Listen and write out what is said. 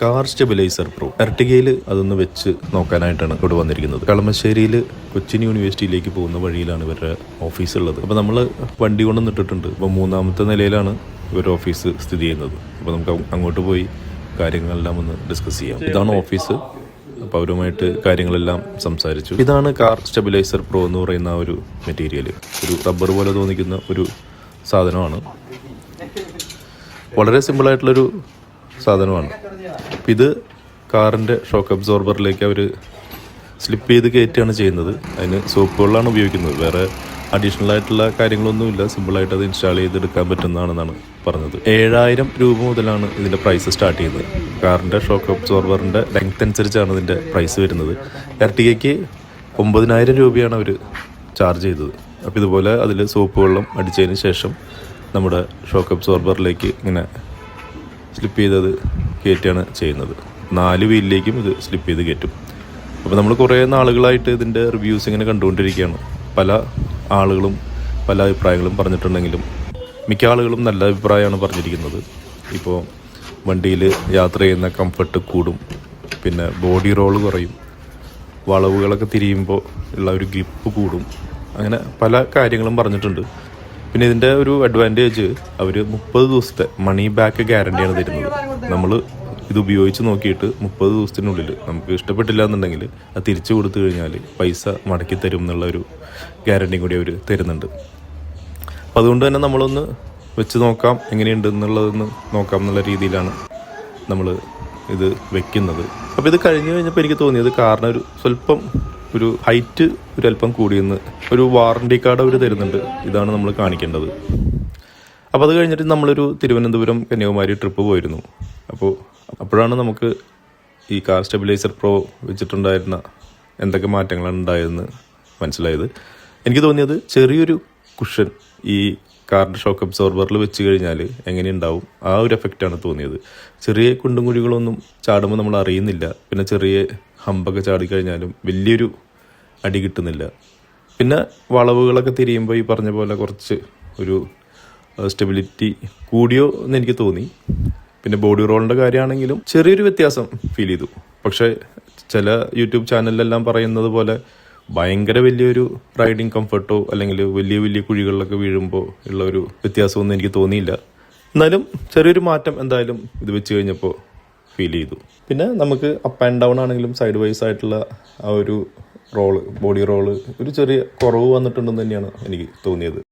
Car stabiliser pro എർട്ടിഗയിൽ അതൊന്ന് വെച്ച് നോക്കാനായിട്ടാണ് ഇവിടെ വന്നിരിക്കുന്നത്. കളമശ്ശേരിയിൽ കൊച്ചിൻ യൂണിവേഴ്സിറ്റിയിലേക്ക് പോകുന്ന വഴിയിലാണ് ഇവരുടെ ഓഫീസ് ഉള്ളത്. അപ്പോൾ നമ്മൾ വണ്ടി കൊണ്ട് നിട്ടിട്ടുണ്ട്. അപ്പോൾ 3-ാമത്തെ നിലയിലാണ് ഇവരുടെ ഓഫീസ് സ്ഥിതി ചെയ്യുന്നത്. അപ്പോൾ നമുക്ക് അങ്ങോട്ട് പോയി കാര്യങ്ങളെല്ലാം ഒന്ന് ഡിസ്കസ് ചെയ്യാം. ഇതാണ് ഓഫീസ്. അപ്പോൾ അവരുമായിട്ട് കാര്യങ്ങളെല്ലാം സംസാരിച്ചു. ഇതാണ് കാർ സ്റ്റെബിലൈസർ പ്രോ എന്ന് പറയുന്ന ഒരു മെറ്റീരിയൽ. ഒരു റബ്ബർ പോലെ തോന്നിക്കുന്ന ഒരു സാധനമാണ്. വളരെ സിമ്പിളായിട്ടുള്ളൊരു സാധനമാണ്. ഇത് കാറിൻ്റെ ഷോക്ക് അബ്സോർബറിലേക്ക് അവർ സ്ലിപ്പ് ചെയ്ത് കയറ്റുകയാണ് ചെയ്യുന്നത്. അതിന് സോപ്പ് വെള്ളമാണ് ഉപയോഗിക്കുന്നത്. വേറെ അഡീഷണൽ ആയിട്ടുള്ള കാര്യങ്ങളൊന്നുമില്ല. സിമ്പിളായിട്ട് അത് ഇൻസ്റ്റാൾ ചെയ്തെടുക്കാൻ പറ്റുന്നതാണെന്നാണ് പറഞ്ഞത്. 7000 രൂപ മുതലാണ് ഇതിൻ്റെ പ്രൈസ് സ്റ്റാർട്ട് ചെയ്യുന്നത്. കാറിൻ്റെ ഷോക്ക് അബ്സോർബറിൻ്റെ ലെങ്ത് അനുസരിച്ചാണ് ഇതിൻ്റെ പ്രൈസ് വരുന്നത്. എർട്ടിഗയ്ക്ക് 9000 രൂപയാണ് അവർ ചാർജ് ചെയ്തത്. അപ്പോൾ ഇതുപോലെ അതിൽ സോപ്പ് വെള്ളം അടിച്ചതിന് ശേഷം നമ്മുടെ ഷോക്ക് അബ്സോർബറിലേക്ക് ഇങ്ങനെ സ്ലിപ്പ് ചെയ്തത് കയറ്റുകയാണ് ചെയ്യുന്നത്. 4 വീലിലേക്കും ഇത് സ്ലിപ്പ് ചെയ്ത് കയറ്റും. അപ്പോൾ നമ്മൾ കുറേ നാളുകളായിട്ട് ഇതിൻ്റെ റിവ്യൂസ് ഇങ്ങനെ കണ്ടുകൊണ്ടിരിക്കുകയാണ്. പല ആളുകളും പല അഭിപ്രായങ്ങളും പറഞ്ഞിട്ടുണ്ടെങ്കിലും മിക്ക ആളുകളും നല്ല അഭിപ്രായമാണ് പറഞ്ഞിരിക്കുന്നത്. ഇപ്പോൾ വണ്ടിയിൽ യാത്ര ചെയ്യുന്ന കംഫർട്ട് കൂടും, പിന്നെ ബോഡി റോള് കുറയും, വളവുകളൊക്കെ തിരിയുമ്പോൾ ഉള്ള ഒരു ഗ്രിപ്പ് കൂടും, അങ്ങനെ പല കാര്യങ്ങളും പറഞ്ഞിട്ടുണ്ട്. പിന്നെ ഇതിൻ്റെ ഒരു അഡ്വാൻറ്റേജ് അവർ 30 ദിവസത്തെ മണി ബാക്ക് ഗ്യാരണ്ടിയാണ് തരുന്നത്. നമ്മൾ ഇത് ഉപയോഗിച്ച് നോക്കിയിട്ട് 30 ദിവസത്തിനുള്ളിൽ നമുക്ക് ഇഷ്ടപ്പെട്ടില്ല എന്നുണ്ടെങ്കിൽ അത് തിരിച്ചു കൊടുത്തു കഴിഞ്ഞാൽ പൈസ മടക്കി തരും എന്നുള്ള ഒരു ഗ്യാരണ്ടിയും കൂടി അവർ തരുന്നുണ്ട്. അപ്പോൾ അതുകൊണ്ട് തന്നെ നമ്മളൊന്ന് വെച്ച് നോക്കാം, എങ്ങനെയുണ്ട് എന്നുള്ളതൊന്ന് നോക്കാം എന്നുള്ള രീതിയിലാണ് നമ്മൾ ഇത് വെക്കുന്നത്. അപ്പോൾ ഇത് കഴിഞ്ഞ് കഴിഞ്ഞപ്പോൾ എനിക്ക് തോന്നിയത് കാറിന് ഒരു സ്വല്പം ഒരു ഹൈറ്റ് ഒരല്പം കൂടിയെന്ന്. ഒരു വാറണ്ടി കാർഡ് അവർ തരുന്നുണ്ട്. ഇതാണ് നമ്മൾ കാണിക്കേണ്ടത്. അപ്പോൾ അത് കഴിഞ്ഞിട്ട് നമ്മളൊരു തിരുവനന്തപുരം കന്യാകുമാരി ട്രിപ്പ് പോയിരുന്നു. അപ്പോഴാണ് നമുക്ക് ഈ കാർ സ്റ്റെബിലൈസർ പ്രോ വെച്ചിട്ടുണ്ടായിരുന്ന എന്തൊക്കെ മാറ്റങ്ങളാണ് ഉണ്ടായതെന്ന് മനസ്സിലായത്. എനിക്ക് തോന്നിയത് ചെറിയൊരു കുഷൻ ഈ കാറിൻ്റെ ഷോക്ക് അബ്സോർബറിൽ വെച്ച് കഴിഞ്ഞാൽ എങ്ങനെയുണ്ടാവും ആ ഒരു എഫക്റ്റാണ് തോന്നിയത്. ചെറിയ കുണ്ടും കുഴികളൊന്നും ചാടുമ്പോൾ നമ്മൾ അറിയുന്നില്ല. പിന്നെ ചെറിയ ഹമ്പൊക്കെ ചാടിക്കഴിഞ്ഞാലും വലിയൊരു അടി കിട്ടുന്നില്ല. പിന്നെ വളവുകളൊക്കെ തിരിയുമ്പോൾ ഈ പറഞ്ഞ പോലെ കുറച്ച് ഒരു സ്റ്റെബിലിറ്റി കൂടിയോ എന്ന് എനിക്ക് തോന്നി. പിന്നെ ബോഡി റോളിൻ്റെ കാര്യമാണെങ്കിലും ചെറിയൊരു വ്യത്യാസം ഫീൽ ചെയ്തു. പക്ഷേ ചില യൂട്യൂബ് ചാനലിലെല്ലാം പറയുന്നത് പോലെ ഭയങ്കര വലിയൊരു റൈഡിങ് കംഫർട്ടോ അല്ലെങ്കിൽ വലിയ വലിയ കുഴികളിലൊക്കെ വീഴുമ്പോൾ ഉള്ള ഒരു വ്യത്യാസമൊന്നും എനിക്ക് തോന്നിയില്ല. എന്നാലും ചെറിയൊരു മാറ്റം എന്തായാലും ഇത് വെച്ച് കഴിഞ്ഞപ്പോൾ ഫീൽ ചെയ്തു. പിന്നെ നമുക്ക് അപ്പ് ആൻഡ് ഡൗൺ ആണെങ്കിലും സൈഡ് വൈസ് ആയിട്ടുള്ള ആ ഒരു ബോഡി റോള് ഒരു ചെറിയ കുറവ് വന്നിട്ടുണ്ടെന്ന് തന്നെയാണ് എനിക്ക് തോന്നിയത്.